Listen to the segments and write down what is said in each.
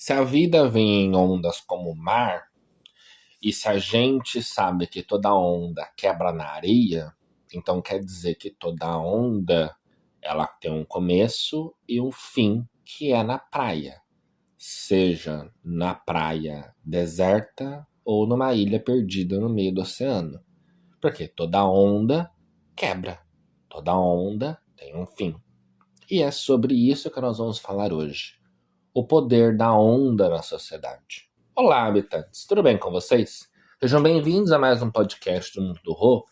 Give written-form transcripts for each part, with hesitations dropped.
Se a vida vem em ondas como o mar, e se a gente sabe que toda onda quebra na areia, então quer dizer que toda onda ela tem um começo e um fim, que é na praia. Seja na praia deserta ou numa ilha perdida no meio do oceano. Porque toda onda quebra, toda onda tem um fim. E é sobre isso que nós vamos falar hoje. O poder da onda na sociedade. Olá, habitantes, tudo bem com vocês? Sejam bem-vindos a mais um podcast do Mundo do Rô.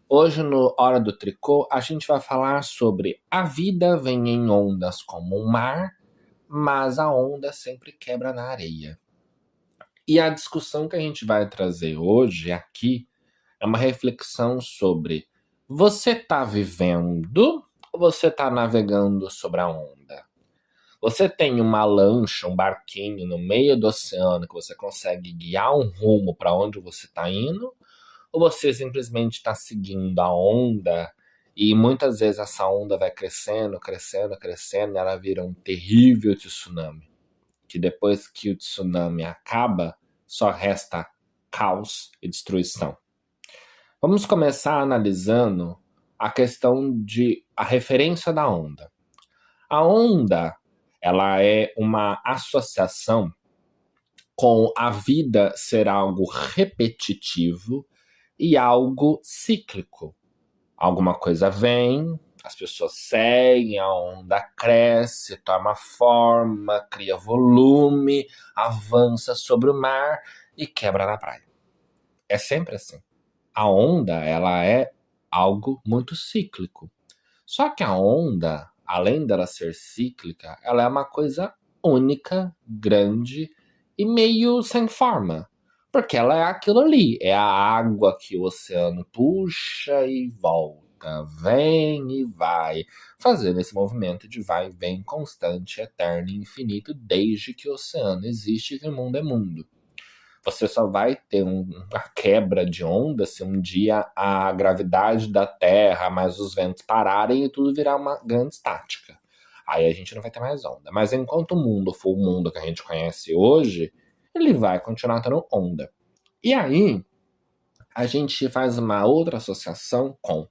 Hoje, no Hora do Tricô, a gente vai falar sobre a vida vem em ondas como o mar, mas a onda sempre quebra na areia. E a discussão que a gente vai trazer hoje aqui é uma reflexão sobre: você está vivendo ou você está navegando sobre a onda? Você tem uma lancha, um barquinho no meio do oceano que você consegue guiar um rumo para onde você está indo? Ou você simplesmente está seguindo a onda e muitas vezes essa onda vai crescendo, crescendo, crescendo e ela vira um terrível tsunami? Que depois que o tsunami acaba, só resta caos e destruição. Vamos começar analisando a questão de a referência da onda. A onda, ela é uma associação com a vida ser algo repetitivo e algo cíclico. Alguma coisa vem, as pessoas seguem, a onda cresce, toma forma, cria volume, avança sobre o mar e quebra na praia. É sempre assim. A onda, ela é algo muito cíclico. Só que a onda, além dela ser cíclica, ela é uma coisa única, grande e meio sem forma. Porque ela é aquilo ali, é a água que o oceano puxa e volta, vem e vai, fazendo esse movimento de vai e vem constante, eterno e infinito, desde que o oceano existe e que o mundo é mundo. Você só vai ter uma quebra de onda se um dia a gravidade da Terra, mais os ventos pararem e tudo virar uma grande estática. Aí a gente não vai ter mais onda. Mas enquanto o mundo for o mundo que a gente conhece hoje, ele vai continuar tendo onda. E aí, a gente faz uma outra associação com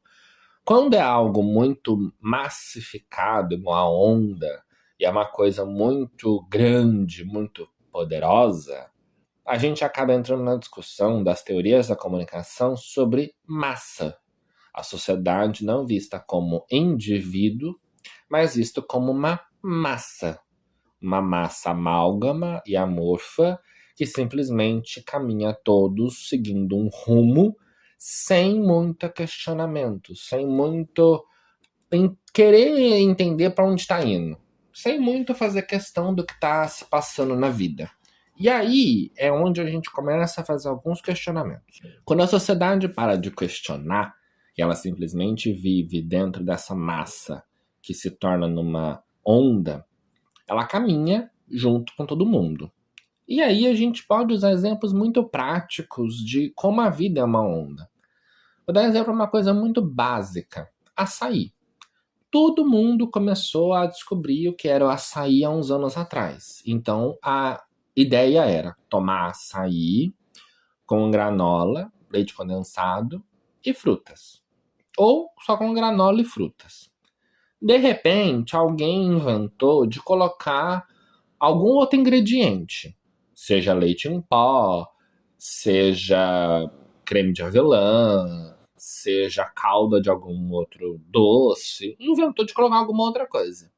quando é algo muito massificado, igual a onda, e é uma coisa muito grande, muito poderosa, a gente acaba entrando na discussão das teorias da comunicação sobre massa. A sociedade não vista como indivíduo, mas vista como uma massa. Uma massa amálgama e amorfa que simplesmente caminha todos seguindo um rumo sem muito questionamento, sem muito querer entender para onde está indo, sem muito fazer questão do que está se passando na vida. E aí é onde a gente começa a fazer alguns questionamentos. Quando a sociedade para de questionar, e ela simplesmente vive dentro dessa massa que se torna numa onda, ela caminha junto com todo mundo. E aí a gente pode usar exemplos muito práticos de como a vida é uma onda. Vou dar um exemplo de uma coisa muito básica: açaí. Todo mundo começou a descobrir o que era o açaí há uns anos atrás. Então a ideia era tomar açaí com granola, leite condensado e frutas. Ou só com granola e frutas. De repente, alguém inventou de colocar algum outro ingrediente. Seja leite em pó, seja creme de avelã, seja calda de algum outro doce. Inventou de colocar alguma outra coisa.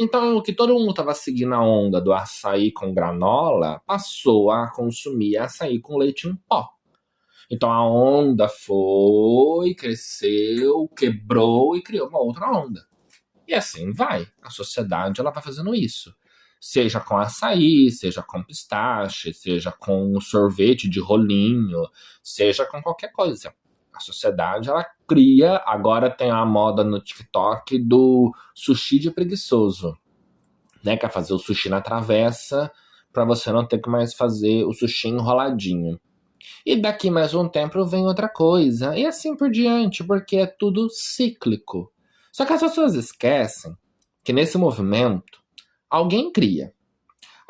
Então, o que todo mundo estava seguindo a onda do açaí com granola, passou a consumir açaí com leite em pó. Então a onda foi, cresceu, quebrou e criou uma outra onda. E assim vai. A sociedade ela vai fazendo isso. Seja com açaí, seja com pistache, seja com sorvete de rolinho, seja com qualquer coisa. A sociedade ela cria, agora tem a moda no TikTok do sushi de preguiçoso, né? Que é fazer o sushi na travessa para você não ter que mais fazer o sushi enroladinho. E daqui mais um tempo vem outra coisa, e assim por diante, porque é tudo cíclico. Só que as pessoas esquecem que nesse movimento alguém cria.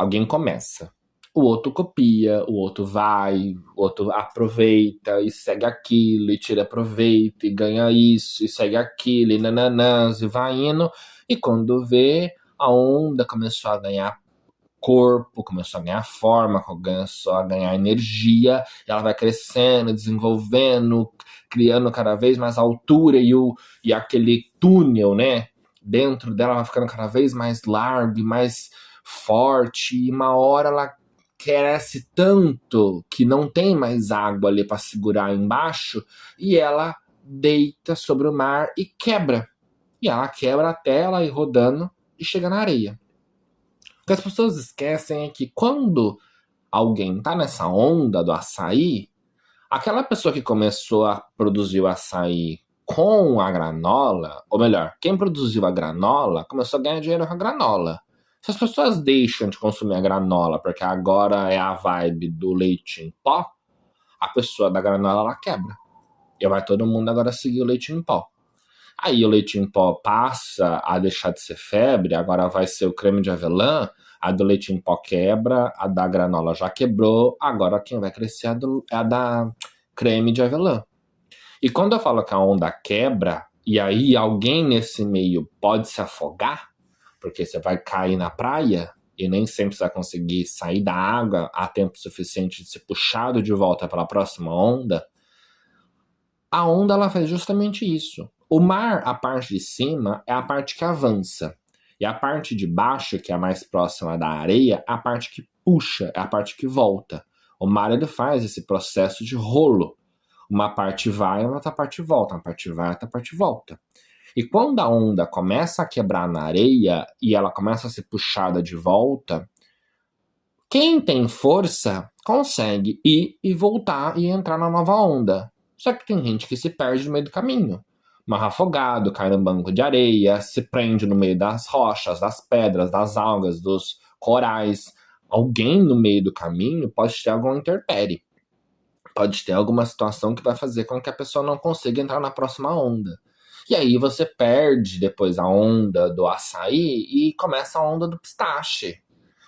Alguém começa. O outro copia, o outro vai, o outro aproveita e segue aquilo, e tira proveito, e ganha isso, e segue aquilo, e nananãs, e vai indo. E quando vê, a onda começou a ganhar corpo, começou a ganhar forma, começou a ganhar energia, e ela vai crescendo, desenvolvendo, criando cada vez mais altura, e aquele túnel, né, dentro dela vai ficando cada vez mais largo e mais forte, e uma hora ela cresce tanto que não tem mais água ali para segurar embaixo, e ela deita sobre o mar e quebra. E ela quebra até ela ir rodando e chega na areia. O que as pessoas esquecem é que quando alguém tá nessa onda do açaí, aquela pessoa que começou a produzir o açaí com a granola, ou melhor, quem produziu a granola começou a ganhar dinheiro com a granola. Se as pessoas deixam de consumir a granola porque agora é a vibe do leite em pó, a pessoa da granola ela quebra. E vai todo mundo agora seguir o leite em pó. Aí o leite em pó passa a deixar de ser febre, agora vai ser o creme de avelã, a do leite em pó quebra, a da granola já quebrou, agora quem vai crescer é a da creme de avelã. E quando eu falo que a onda quebra, e aí alguém nesse meio pode se afogar, porque você vai cair na praia e nem sempre você vai conseguir sair da água a tempo suficiente de ser puxado de volta para a próxima onda, a onda ela faz justamente isso. O mar, a parte de cima, é a parte que avança. E a parte de baixo, que é a mais próxima da areia, é a parte que puxa, é a parte que volta. O mar ele faz esse processo de rolo. Uma parte vai, a outra parte volta. Uma parte vai, a outra parte volta. E quando a onda começa a quebrar na areia e ela começa a ser puxada de volta, quem tem força consegue ir e voltar e entrar na nova onda. Só que tem gente que se perde no meio do caminho. Morre afogado, cai no banco de areia, se prende no meio das rochas, das pedras, das algas, dos corais. Alguém no meio do caminho pode ter alguma intempérie. Pode ter alguma situação que vai fazer com que a pessoa não consiga entrar na próxima onda. E aí você perde depois a onda do açaí e começa a onda do pistache.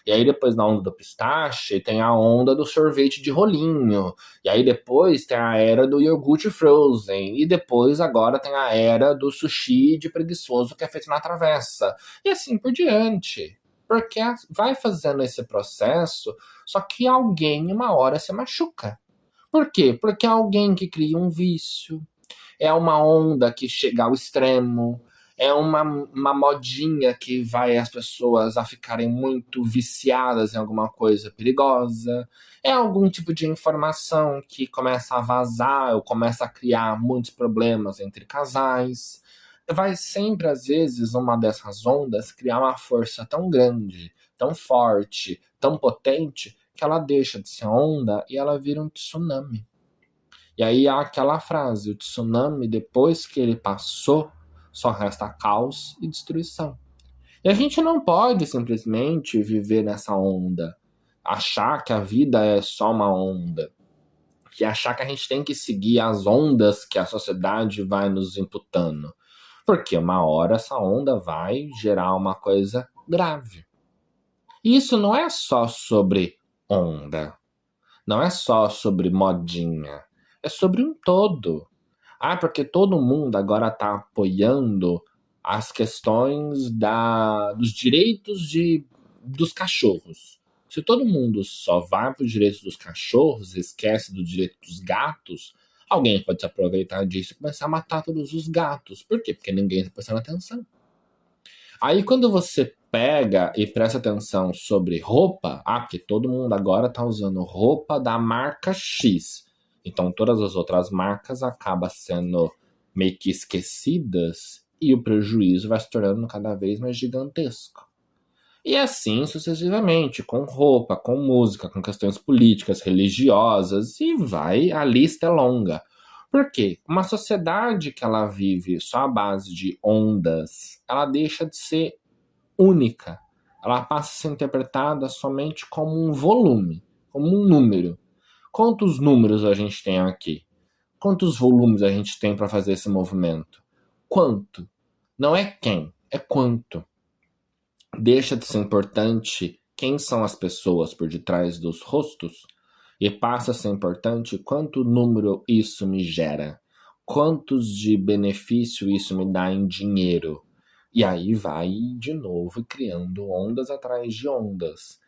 E aí depois na onda do pistache tem a onda do sorvete de rolinho. E aí depois tem a era do iogurte frozen. E depois agora tem a era do sushi de preguiçoso que é feito na travessa. E assim por diante. Porque vai fazendo esse processo, só que alguém uma hora se machuca. Por quê? Porque é alguém que cria um vício. É uma onda que chega ao extremo. É uma modinha que vai as pessoas a ficarem muito viciadas em alguma coisa perigosa. É algum tipo de informação que começa a vazar ou começa a criar muitos problemas entre casais. Vai sempre, às vezes, uma dessas ondas criar uma força tão grande, tão forte, tão potente, que ela deixa de ser onda e ela vira um tsunami. E aí há aquela frase, o tsunami, depois que ele passou, só resta caos e destruição. E a gente não pode simplesmente viver nessa onda, achar que a vida é só uma onda, e achar que a gente tem que seguir as ondas que a sociedade vai nos imputando. Porque uma hora essa onda vai gerar uma coisa grave. E isso não é só sobre onda, não é só sobre modinha, é sobre um todo. Ah, porque todo mundo agora está apoiando as questões dos direitos dos cachorros. Se todo mundo só vai para os direitos dos cachorros e esquece do direito dos gatos, alguém pode se aproveitar disso e começar a matar todos os gatos. Por quê? Porque ninguém está prestando atenção. Aí quando você pega e presta atenção sobre roupa, porque todo mundo agora está usando roupa da marca X. Então todas as outras marcas acabam sendo meio que esquecidas e o prejuízo vai se tornando cada vez mais gigantesco. E assim sucessivamente, com roupa, com música, com questões políticas, religiosas, e a lista é longa. Por quê? Uma sociedade que ela vive só à base de ondas, ela deixa de ser única. Ela passa a ser interpretada somente como um volume, como um número. Quantos números a gente tem aqui? Quantos volumes a gente tem para fazer esse movimento? Quanto? Não é quem, é quanto. Deixa de ser importante quem são as pessoas por detrás dos rostos e passa a ser importante quanto número isso me gera, quantos de benefício isso me dá em dinheiro. E aí vai de novo criando ondas atrás de ondas.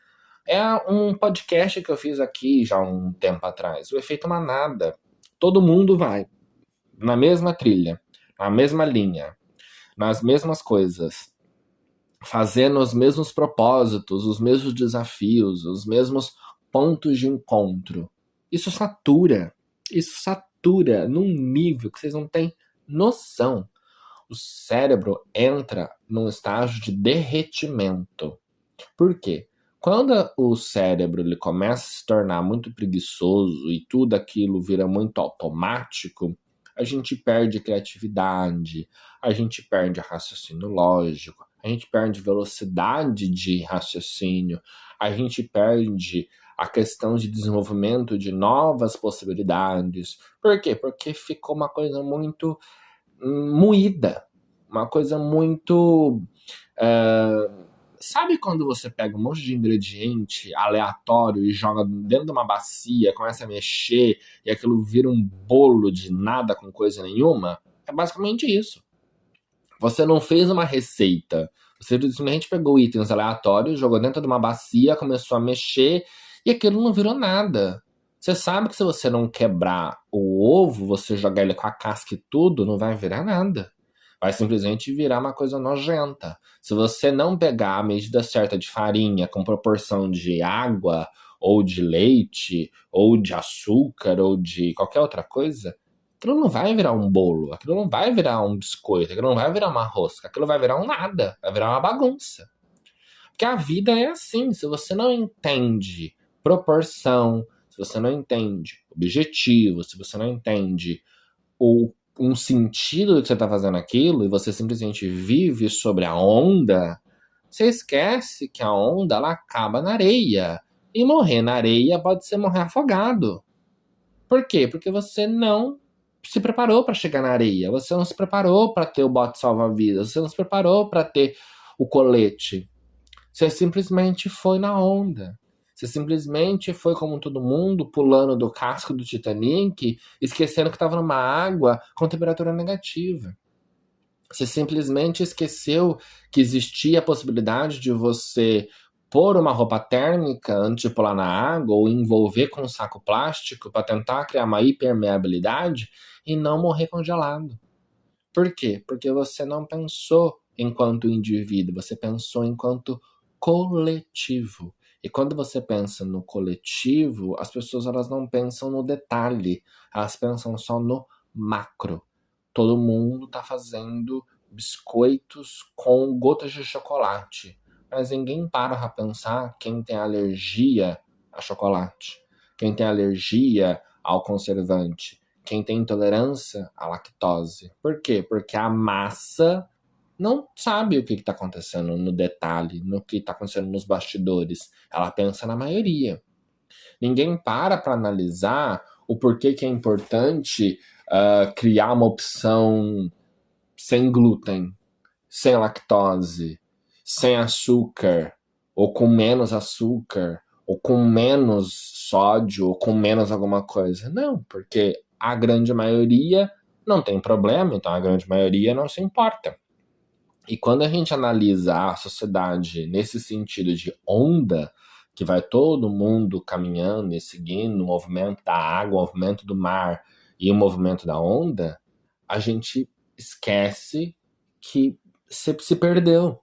É um podcast que eu fiz aqui já há um tempo atrás, o efeito manada. Todo mundo vai na mesma trilha, na mesma linha, nas mesmas coisas, fazendo os mesmos propósitos, os mesmos desafios, os mesmos pontos de encontro. Isso satura num nível que vocês não têm noção. O cérebro entra num estágio de derretimento. Por quê? Quando o cérebro ele começa a se tornar muito preguiçoso e tudo aquilo vira muito automático, a gente perde criatividade, a gente perde raciocínio lógico, a gente perde velocidade de raciocínio, a gente perde a questão de desenvolvimento de novas possibilidades. Por quê? Porque ficou uma coisa muito moída, uma coisa muito... sabe quando você pega um monte de ingrediente aleatório e joga dentro de uma bacia, começa a mexer e aquilo vira um bolo de nada com coisa nenhuma? É basicamente isso. Você não fez uma receita, você simplesmente pegou itens aleatórios, jogou dentro de uma bacia, começou a mexer e aquilo não virou nada. Você sabe que se você não quebrar o ovo, você jogar ele com a casca e tudo, não vai virar nada. Vai simplesmente virar uma coisa nojenta. Se você não pegar a medida certa de farinha com proporção de água, ou de leite, ou de açúcar, ou de qualquer outra coisa, aquilo não vai virar um bolo, aquilo não vai virar um biscoito, aquilo não vai virar uma rosca, aquilo vai virar um nada, vai virar uma bagunça. Porque a vida é assim, se você não entende proporção, se você não entende objetivo, se você não entende um sentido do que você está fazendo aquilo e você simplesmente vive sobre a onda, você esquece que a onda ela acaba na areia. E morrer na areia pode ser morrer afogado. Por quê? Porque você não se preparou para chegar na areia. Você não se preparou para ter o bote salva-vidas. Você não se preparou para ter o colete. Você simplesmente foi na onda. Você simplesmente foi como todo mundo, pulando do casco do Titanic, esquecendo que estava numa água com temperatura negativa. Você simplesmente esqueceu que existia a possibilidade de você pôr uma roupa térmica antes de pular na água ou envolver com um saco plástico para tentar criar uma hipermeabilidade e não morrer congelado. Por quê? Porque você não pensou enquanto indivíduo, você pensou enquanto coletivo. E quando você pensa no coletivo, as pessoas elas não pensam no detalhe, elas pensam só no macro. Todo mundo está fazendo biscoitos com gotas de chocolate, mas ninguém para pensar quem tem alergia a chocolate, quem tem alergia ao conservante, quem tem intolerância à lactose. Por quê? Porque a massa não sabe o que está acontecendo no detalhe, no que está acontecendo nos bastidores. Ela pensa na maioria. Ninguém para analisar o porquê que é importante criar uma opção sem glúten, sem lactose, sem açúcar, ou com menos açúcar, ou com menos sódio, ou com menos alguma coisa. Não, porque a grande maioria não tem problema, então a grande maioria não se importa. E quando a gente analisa a sociedade nesse sentido de onda, que vai todo mundo caminhando e seguindo o movimento da água, o movimento do mar e o movimento da onda, a gente esquece que se perdeu.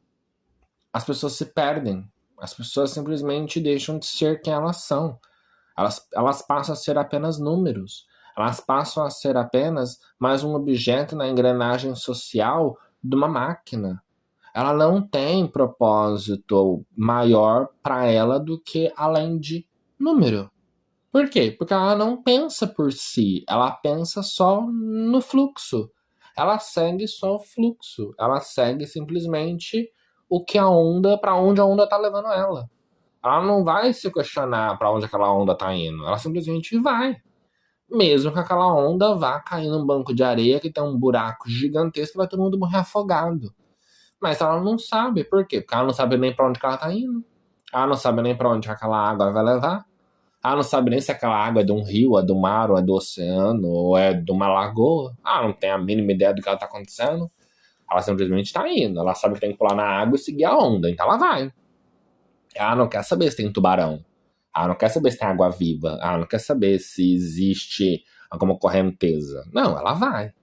As pessoas se perdem. As pessoas simplesmente deixam de ser quem elas são. Elas passam a ser apenas números. Elas passam a ser apenas mais um objeto na engrenagem social de uma máquina. Ela não tem propósito maior para ela do que além de número. Por quê? Porque ela não pensa por si, ela pensa só no fluxo. Ela segue só o fluxo. Ela segue simplesmente o que a onda, para onde a onda está levando ela. Ela não vai se questionar para onde aquela onda está indo. Ela simplesmente vai. Mesmo que aquela onda vá cair num banco de areia que tem um buraco gigantesco e vai todo mundo morrer afogado. Mas ela não sabe. Por quê? Porque ela não sabe nem para onde que ela tá indo. Ela não sabe nem pra onde aquela água vai levar. Ela não sabe nem se aquela água é de um rio, é do mar, ou é do oceano, ou é de uma lagoa. Ela não tem a mínima ideia do que ela tá acontecendo. Ela simplesmente tá indo. Ela sabe que tem que pular na água e seguir a onda, então ela vai. Ela não quer saber se tem tubarão. Ela não quer saber se tem água viva. Ela não quer saber se existe alguma correnteza. Não, ela vai.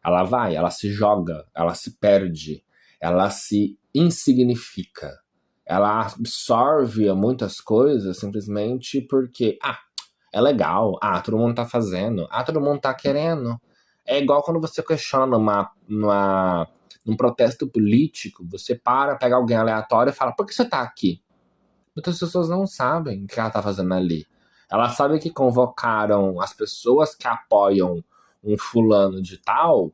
Ela vai, ela se joga, ela se perde, ela se insignifica. Ela absorve muitas coisas simplesmente porque, é legal, todo mundo tá fazendo, todo mundo tá querendo. É igual quando você questiona num protesto político, você pega alguém aleatório e fala, por que você tá aqui? Muitas pessoas não sabem o que ela tá fazendo ali. Ela sabe que convocaram as pessoas que apoiam um fulano de tal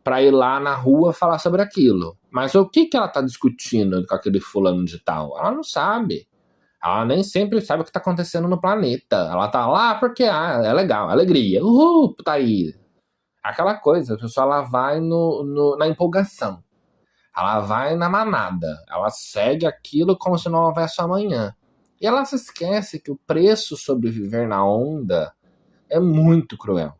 pra ir lá na rua falar sobre aquilo. Mas o que ela tá discutindo com aquele fulano de tal? Ela não sabe. Ela nem sempre sabe o que tá acontecendo no planeta. Ela tá lá porque, é legal, alegria. Uhul, tá aí. Aquela coisa, a pessoa ela vai na empolgação. Ela vai na manada. Ela segue aquilo como se não houvesse amanhã. E ela se esquece que o preço sobre viver na onda é muito cruel.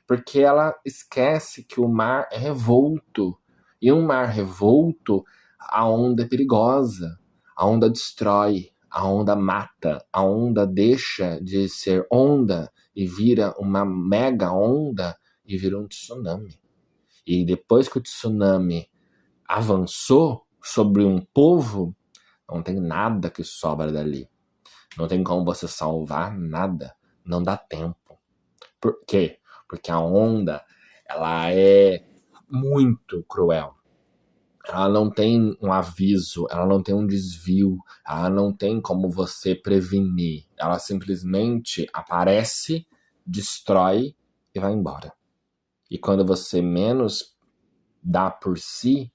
Porque ela esquece que o mar é revolto. E um mar revolto, a onda é perigosa. A onda destrói, a onda mata, a onda deixa de ser onda e vira uma mega onda e vira um tsunami. E depois que o tsunami avançou sobre um povo, não tem nada que sobra dali. Não tem como você salvar nada. Não dá tempo. Por quê? Porque a onda, ela é muito cruel. Ela não tem um aviso, ela não tem um desvio, ela não tem como você prevenir. Ela simplesmente aparece, destrói e vai embora. E quando você menos dá por si,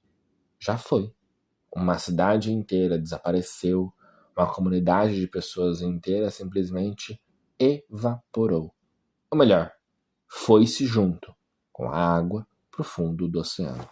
já foi. Uma cidade inteira desapareceu, uma comunidade de pessoas inteira simplesmente evaporou. Ou melhor, foi-se junto com a água pro fundo do oceano.